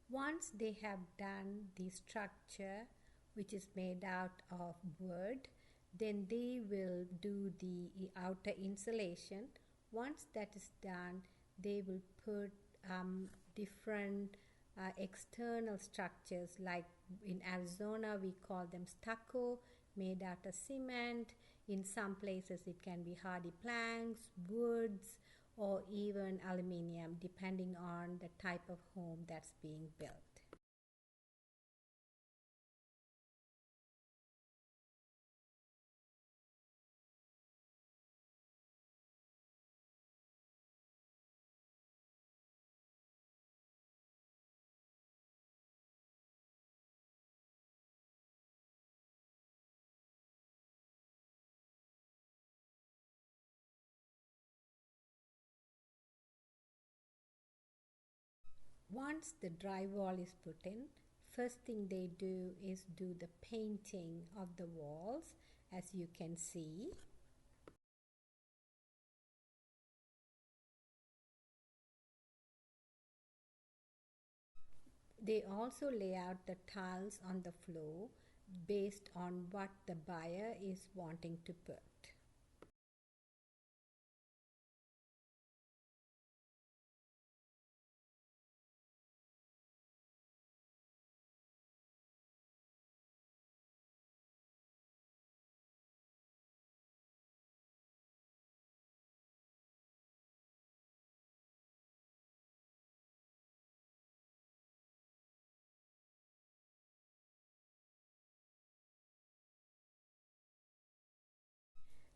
Once they have done the structure, which is made out of wood, then they will do the outer insulation. Once that is done, they will put different external structures, like in Arizona we call them stucco, made out of cement. In some places it can be hardy planks, woods, or even aluminium, depending on the type of home that's being built. Once the drywall is put in, first thing they do is do the painting of the walls, as you can see. They also lay out the tiles on the floor based on what the buyer is wanting to put.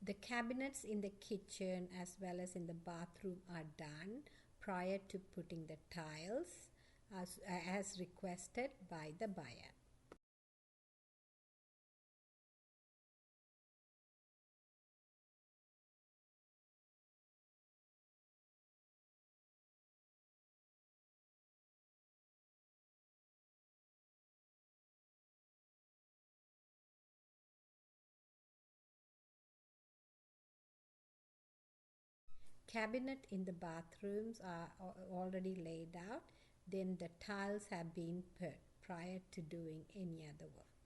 The cabinets in the kitchen as well as in the bathroom are done prior to putting the tiles as requested by the buyer. Cabinet in the bathrooms are already laid out, then the tiles have been put prior to doing any other work.